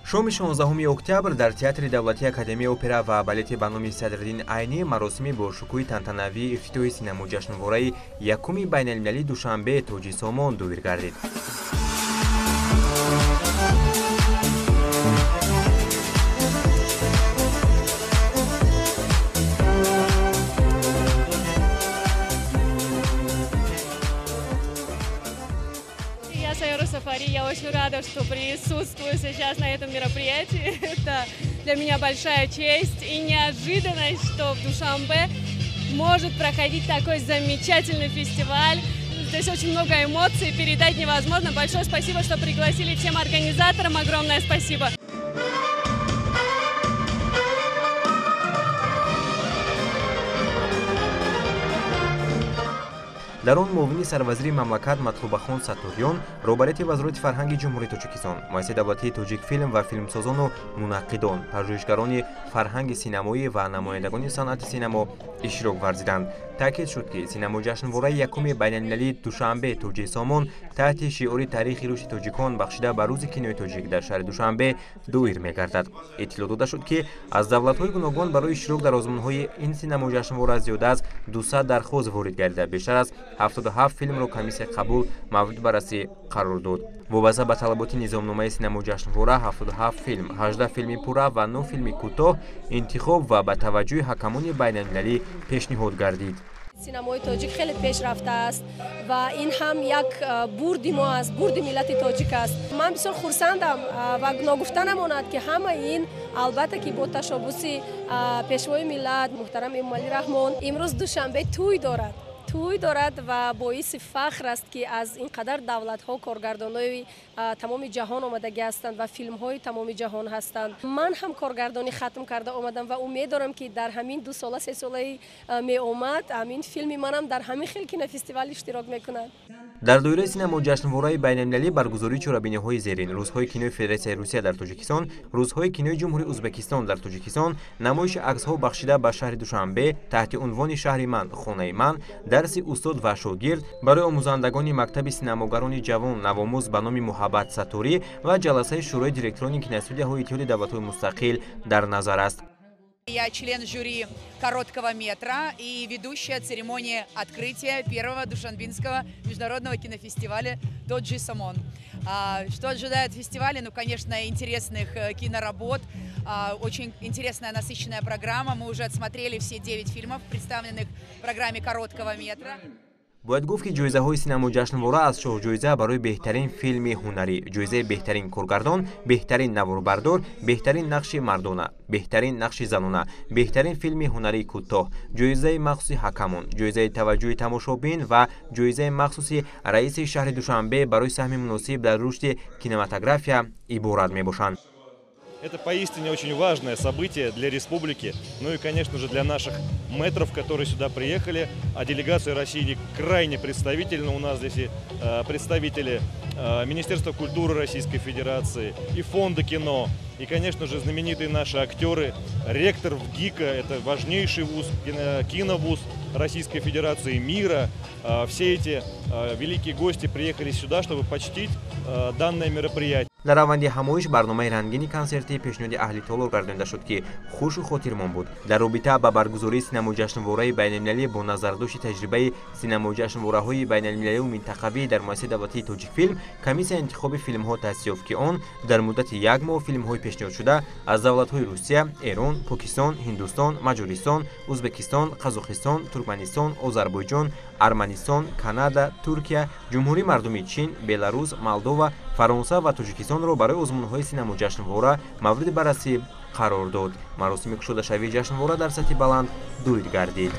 шоми 16 октябр дар Театри Давлатии Академияи опера ва балети ба номи Садриддин Айнӣ маросими бошукӯҳи тантанавии ифтитоҳи синамои ҷашнвораи якуми байналмилалии Душанбе Тоҷи Сомон дуир гардид. Я очень рада, что присутствую сейчас на этом мероприятии. Это для меня большая честь и неожиданность, что в Душанбе может проходить такой замечательный фестиваль. Здесь очень много эмоций, передать невозможно. Большое спасибо, что пригласили, всем организаторам огромное спасибо. дар он муовини сарвазири мамлакат Матлубахон Сатурён, роҳбарияти Вазорати фарҳанги Ҷумҳурии Тоҷикистон, муассисаи давлатии Тоҷикфилм ва филмсозону мунаққидон, пажӯҳишгарони фарҳанги синамоӣ ва намояндагони санъати синамо иштирок варзиданд. таъкид шуд, ки синамои ҷашнвораи якуми байналмилалии Душанбе Тоҷи Сомон таҳти шиори таърихи рушди тоҷикон бахшида ба рӯзи кинои тоҷик дар шаҳри Душанбе дуир мегардад. иттилоъ дода шуд, ки аз давлатҳои гуногун барои иштирок дар озмунҳои ин синамои ҷашнвора зиёда аз 200 дархост ворид гардида, бештар аз 77 филмро комиссияи қабул маврид баррасӣ қарор дод. вобаста ба талаботи низомномаи синамои ҷашнвора 77 филм, 18 филми пурра ва 9 филми кӯтоҳ интихоб ва ба таваҷҷӯҳи ҳакамони байналмилалӣ пешниҳод гардид. синамои тоҷик хеле пешрафта аст ва ин ҳам як бурди мо аст, бурди миллати тоҷик аст. ман бисёр хурсандам ва ногуфта намонад, ки ҳама ин албатта ки бо ташоббуси пешвои миллат муҳтарам Эмомалӣ Раҳмон имрӯз Душанбе туй дорад ва боиси фахр аст, ки аз ин қадар давлатҳо коргардонои тамоми ҷаҳон омадагӣ ҳастанд ва филмҳои тамоми ҷаҳон ҳастанд. ман ҳам коргардонӣ хатм карда омадам ва умед дорам, ки дар ҳамин 2 сола 3 солаи меомад ҳамин филми манам дар ҳамин хел кинофестивал иштирок мекунад. дар доираи синамои ҷашнвораи байналмилалӣ баргузории чорабиниҳои зерин: рӯзҳои кинои Федератсияи Русия дар Тоҷикистон, рӯзҳои кинои Ҷумҳурии Ӯзбекистон дар Тоҷикистон, намоиши аксҳо бахшида ба шаҳри Душанбе таҳти унвони «Шаҳри ман, хонаи ман», дарси устод ва шогирд барои омӯзандагони Мактаби синамогарони ҷавон навомӯз ба номи Муҳаббат Сатторӣ ва ҷаласаи шӯрои директорони киностудияҳои Иттиҳоди давлатҳои мустақил дар назар аст. Я член жюри короткого метра и ведущая церемонии открытия первого Душанбинского международного кинофестиваля «Тоджи Сомон». Что ожидает фестиваля? Ну, конечно, интересных киноработ, очень интересная насыщенная программа. Мы уже отсмотрели все 9 фильмов, представленных в программе короткого метра. бояд гуфт, ки ҷоизаҳои синамои ҷашнвора аз шоҳ-ҷоиза барои беҳтарин филми ҳунарӣ, ҷоизаи беҳтарин коргардон, беҳтарин наворбардор, беҳтарин нақши мардона, беҳтарин нақши занона, беҳтарин филми ҳунарии кӯтоҳ, ҷоизаи махсуси ҳакамон, ҷоизаи таваҷҷӯҳи тамошобин ва ҷоизаи махсуси раиси шаҳри Душанбе барои саҳми муносиб дар рушди кинематография иборат мебошанд. Это поистине очень важное событие для республики, ну и, конечно же, для наших мэтров, которые сюда приехали. А делегация России крайне представительна. У нас здесь и представители Министерства культуры Российской Федерации, и Фонда кино, и, конечно же, знаменитые наши актеры. Ректор ВГИКа, это важнейший вуз, киновуз Российской Федерации мира. Все эти великие гости приехали сюда, чтобы почтить данное мероприятие. дар раванди ҳамоиш барномаи рангини консерти пешниҳоди аҳли толор гардонида шуд, ки хушу хотирмон буд. дар робита ба баргузории синамои ҷашнвораи байналмилалӣ бо назардошти таҷрибаи синамои ҷашнвораҳои байналмилалию минтақавӣ дар муассисаи давлатии Тоҷикфилм, комиссияи интихоби филмҳо тасдиқ ёфт, ки он дар муддати 1 моҳ филмҳои пешниҳодшуда аз давлатҳои Русия, Эрон, Покистон, Ҳиндустон, Маҷористон, Ӯзбекистон, Қазоқистон, Туркманистон, Озарбойҷон, Арманистон, Канада, Туркия, Ҷумҳурии Мардуми Чин, Беларус, Молдова, Фаронса ва Тоҷикистонро барои озмунҳои синамои ҷашнвора мавриди баррасӣ қарор дод. маросими кушодашавии ҷашнвора дар сатҳи баланд дуир гардид.